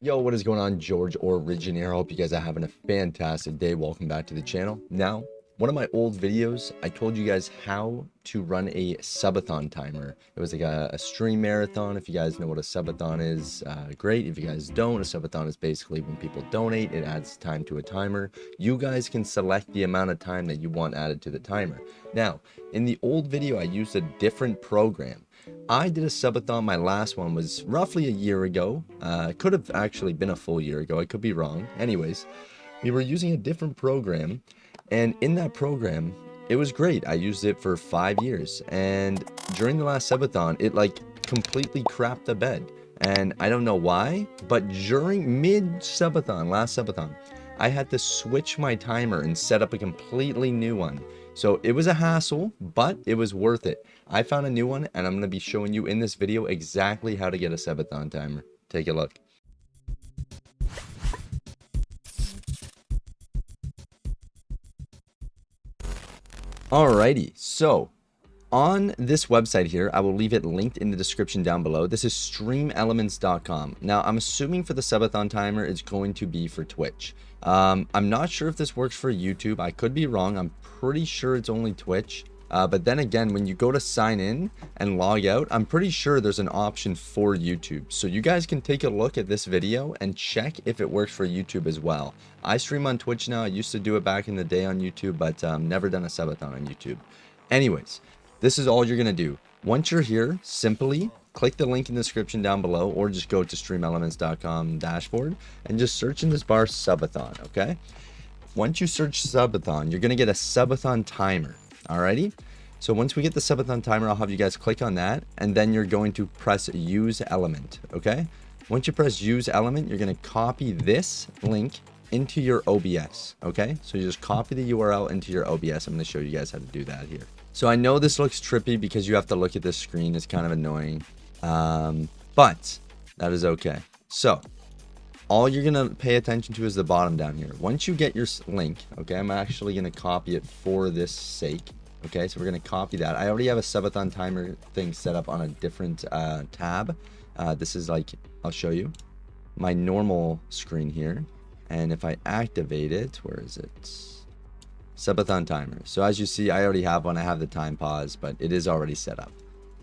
Yo, what is going on? George or Regen here. I hope you guys are having a fantastic day. Welcome back to the channel. Now, one of my old videos, I told you guys how to run a subathon timer. It was like a stream marathon. If you guys know what a subathon is, great. If you guys don't, a subathon is basically when people donate, it adds time to a timer. You guys can select the amount of time that you want added to the timer. Now, in the old video, I used a different program. I did a subathon. My last one was roughly a year ago. Could have actually been a full year ago. I could be wrong. Anyways, we were using a different program, and in that program, it was great. I used it for 5 years, and during the last subathon, it like completely crapped the bed. And I don't know why, but during mid subathon, last subathon, I had to switch my timer and set up a completely new one. So it was a hassle, but it was worth it. I found a new one, and I'm going to be showing you in this video exactly how to get a subathon timer. Take a look. Alrighty, so on this website here, I will leave it linked in the description down below. This is streamelements.com. Now, I'm assuming for the subathon timer, it's going to be for Twitch. I'm not sure if this works for YouTube. I could be wrong. I'm pretty sure it's only Twitch. But then again, when you go to sign in and log out, I'm pretty sure there's an option for YouTube. So you guys can take a look at this video and check if it works for YouTube as well. I stream on Twitch now. I used to do it back in the day on YouTube, but never done a subathon on YouTube. Anyways, this is all you're going to do. Once you're here, simply click the link in the description down below, or just go to streamelements.com dashboard and just search in this bar subathon, okay? Once you search subathon, you're going to get a subathon timer. Alrighty, so once we get the subathon timer, I'll have you guys click on that, and then you're going to press use element. Okay, once you press use element, you're going to copy this link into your OBS. Okay, so you just copy the URL into your OBS. I'm going to show you guys how to do that here. So I know this looks trippy because you have to look at this screen. It's kind of annoying, but that is okay. So all you're going to pay attention to is the bottom down here. Once you get your link, okay, I'm actually going to copy it for this sake. Okay, so we're going to copy that. I already have a subathon timer thing set up on a different tab. This is like, I'll show you my normal screen here. And if I activate it, where is it? Subathon timer. So as you see, I already have one. I have the time pause, but it is already set up.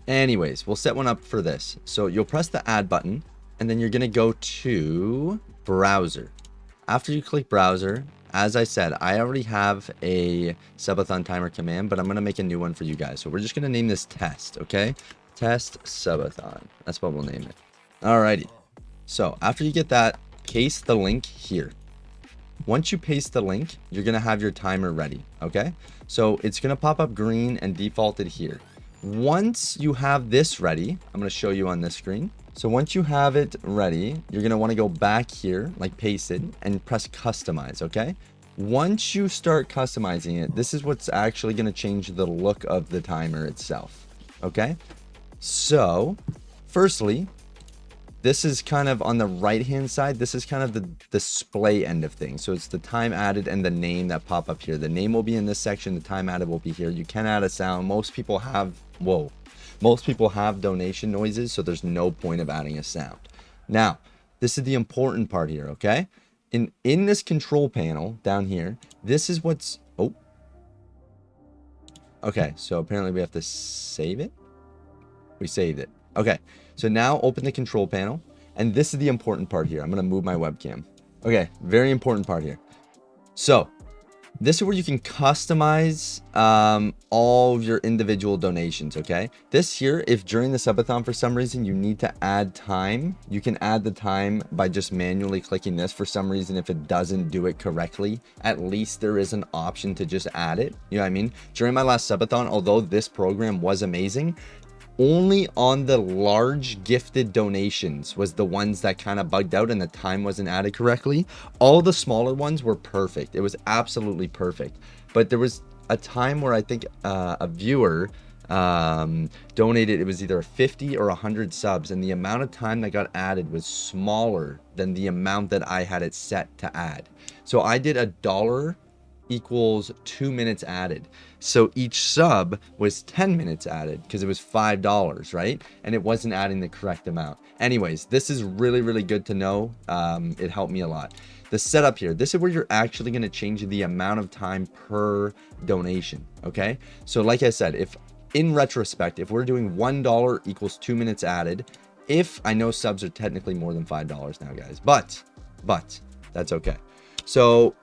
Anyways, we'll set one up for this. So you'll press the add button, and then you're going to go to browser. After you click browser, as I said, I already have a subathon timer command, but I'm going to make a new one for you guys. So we're just going to name this test, okay? Test subathon. That's what we'll name it. Alrighty. So after you get that, paste the link here. Once you paste the link, you're going to have your timer ready, okay? So it's going to pop up green and defaulted here. Once you have this ready, I'm going to show you on this screen. So once you have it ready, you're going to want to go back here, like paste it, and press customize, okay? Once you start customizing it, this is what's actually going to change the look of the timer itself, okay? So firstly, this is kind of on the right hand side. This is kind of the display end of things. So it's the time added and the name that pop up here. The name will be in this section. The time added will be here. You can add a sound. Most people have, most people have donation noises, so there's no point of adding a sound. Now, this is the important part here, okay? In this control panel down here, this is what's, okay, so apparently we have to save it. We saved it. Okay, so now open the control panel, and this is the important part here. I'm going to move my webcam. Okay, very important part here. So this is where you can customize all of your individual donations, okay? This here, if during the subathon for some reason you need to add time, you can add the time by just manually clicking this. For some reason, if it doesn't do it correctly, at least there is an option to just add it. You know what I mean? During my last subathon, although this program was amazing, only on the large gifted donations was the ones that kind of bugged out and the time wasn't added correctly. All the smaller ones were perfect. It was absolutely perfect. But there was a time where I think a viewer donated, it was either 50 or 100 subs, and the amount of time that got added was smaller than the amount that I had it set to add. So I did $1 equals 2 minutes added. So each sub was 10 minutes added because it was $5, right? And it wasn't adding the correct amount. Anyways, this is really, really good to know. It helped me a lot. The setup here, this is where you're actually going to change the amount of time per donation. Okay. So like I said, if in retrospect, if we're doing $1 equals 2 minutes added, if I know subs are technically more than $5 now, guys, but that's okay. So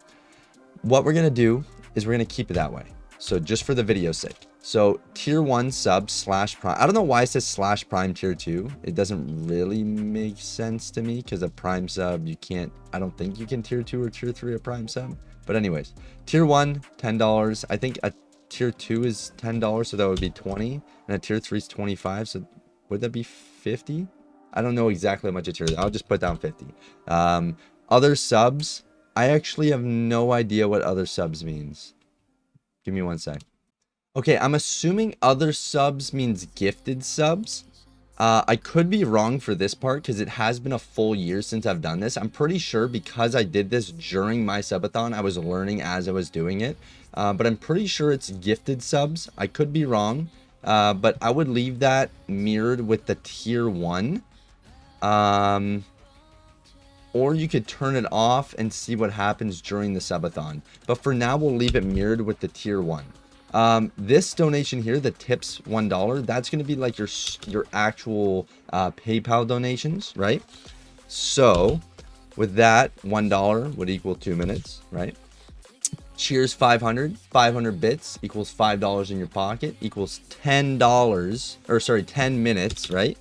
what we're going to do is we're going to keep it that way. So just for the video's sake. So tier 1 sub / prime. I don't know why it says / prime tier 2. It doesn't really make sense to me because a prime sub, you can't, I don't think you can tier 2 or tier 3 a prime sub. But anyways, tier 1, $10. I think a tier 2 is $10, so that would be 20, and a tier 3 is 25, so would that be 50? I don't know exactly how much a tier is. I'll just put down 50. Other subs, I actually have no idea what other subs means. Give me one sec. Okay, I'm assuming other subs means gifted subs. I could be wrong for this part because it has been a full year since I've done this. I'm pretty sure because I did this during my subathon, I was learning as I was doing it. But I'm pretty sure it's gifted subs. I could be wrong, but I would leave that mirrored with the tier 1. Or you could turn it off and see what happens during the subathon. But for now, we'll leave it mirrored with the tier 1. This donation here, the tips $1, that's going to be like your actual PayPal donations, right? So with that, $1 would equal 2 minutes, right? Cheers 500 bits equals $5 in your pocket equals $10, or sorry, 10 minutes, right?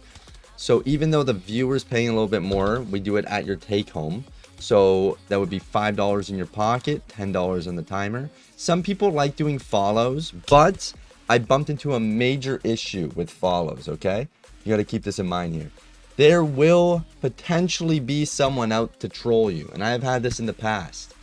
So even though the viewer's paying a little bit more, we do it at your take home. So that would be $5 in your pocket, $10 on the timer. Some people like doing follows, but I bumped into a major issue with follows, okay? You got to keep this in mind here. There will potentially be someone out to troll you, and I have had this in the past.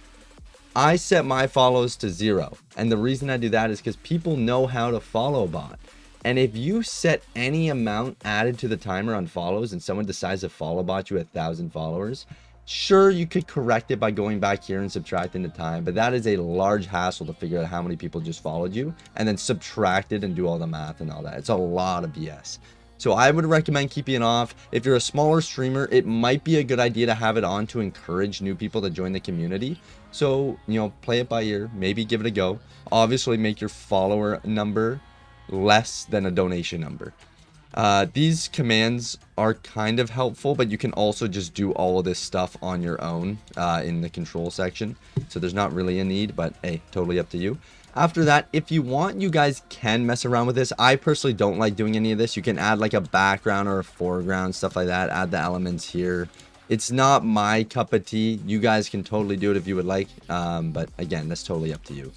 I set my follows to 0, and the reason I do that is because people know how to follow bot. And if you set any amount added to the timer on follows and someone decides to follow bot you 1,000 followers, sure, you could correct it by going back here and subtracting the time, but that is a large hassle to figure out how many people just followed you and then subtract it and do all the math and all that. It's a lot of BS. So I would recommend keeping it off. If you're a smaller streamer, it might be a good idea to have it on to encourage new people to join the community. So, you know, play it by ear, maybe give it a go. Obviously, make your follower number less than a donation number. These commands are kind of helpful, but you can also just do all of this stuff on your own in the control section. So there's not really a need, but hey, totally up to you. After that, if you want, you guys can mess around with this. I personally don't like doing any of this. You can add like a background or a foreground, stuff like that. Add the elements here. It's not my cup of tea. You guys can totally do it if you would like. But again, that's totally up to you.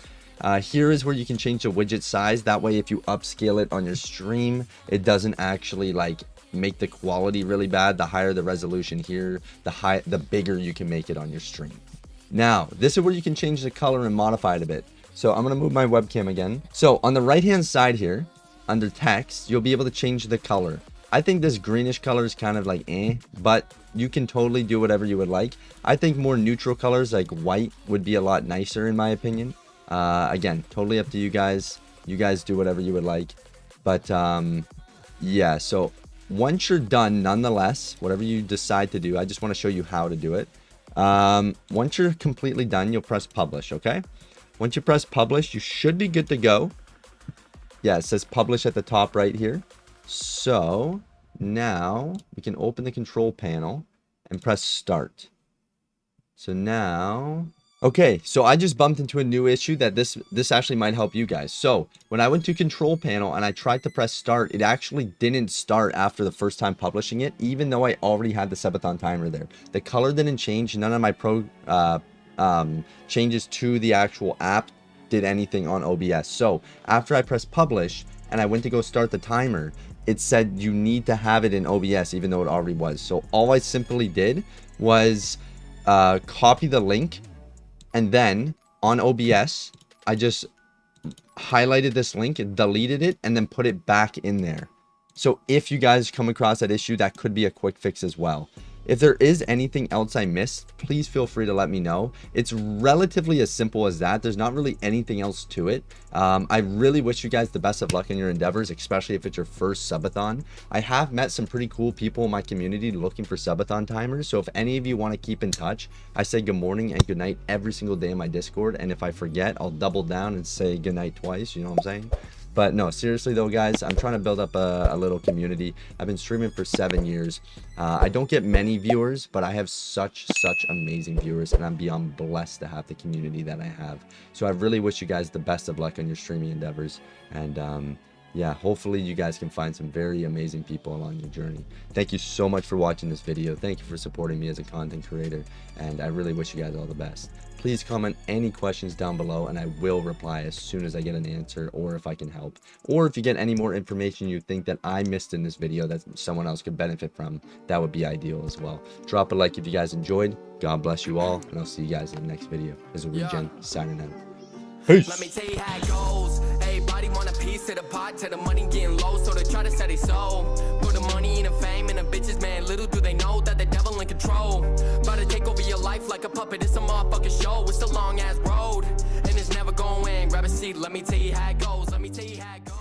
Here is where you can change the widget size. That way, if you upscale it on your stream, it doesn't actually like make the quality really bad. The higher the resolution here, the bigger you can make it on your stream. Now, this is where you can change the color and modify it a bit. So I'm going to move my webcam again. So on the right hand side here, under text, you'll be able to change the color. I think this greenish color is kind of like but you can totally do whatever you would like. I think more neutral colors like white would be a lot nicer in my opinion. Again, totally up to you guys. You guys do whatever you would like. But yeah, so once you're done, nonetheless, whatever you decide to do, I just want to show you how to do it. Once you're completely done, you'll press publish, okay? Once you press publish, you should be good to go. Yeah, it says publish at the top right here. So now we can open the control panel and press start. So now, okay, so I just bumped into a new issue that this actually might help you guys. So when I went to control panel and I tried to press start, it actually didn't start after the first time publishing it, even though I already had the subathon timer there. The color didn't change. None of my changes to the actual app did anything on OBS. So after I pressed publish and I went to go start the timer, it said you need to have it in OBS, even though it already was. So all I simply did was copy the link, and then on OBS, I just highlighted this link and deleted it and then put it back in there. So if you guys come across that issue, that could be a quick fix as well. If there is anything else I missed, please feel free to let me know. It's relatively as simple as that. There's not really anything else to it. I really wish you guys the best of luck in your endeavors, especially if it's your first subathon. I have met some pretty cool people in my community looking for subathon timers. So if any of you want to keep in touch, I say good morning and good night every single day in my Discord. And if I forget, I'll double down and say good night twice. You know what I'm saying? But no, seriously though, guys, I'm trying to build up a little community. I've been streaming for 7 years. I don't get many viewers, but I have such amazing viewers, and I'm beyond blessed to have the community that I have. So I really wish you guys the best of luck on your streaming endeavors. And yeah, hopefully you guys can find some very amazing people along your journey. Thank you so much for watching this video. Thank you for supporting me as a content creator, and I really wish you guys all the best. Please comment any questions down below and I will reply as soon as I get an answer, or if I can help, or if you get any more information you think that I missed in this video that someone else could benefit from, that would be ideal as well. Drop a like if you guys enjoyed. God bless you all, and I'll see you guys in the next video. This is Regen signing out. Peace. Let me tell you how it goes. Everybody want a piece of the pot, till the money getting low, so they try to set it soul. Put the money in the fame and the bitches, man. Little do they know that the devil in control. About to take over your life like a puppet. It's a motherfucking show. It's a long ass road, and it's never going. Grab a seat. Let me tell you how it goes. Let me tell you how it goes.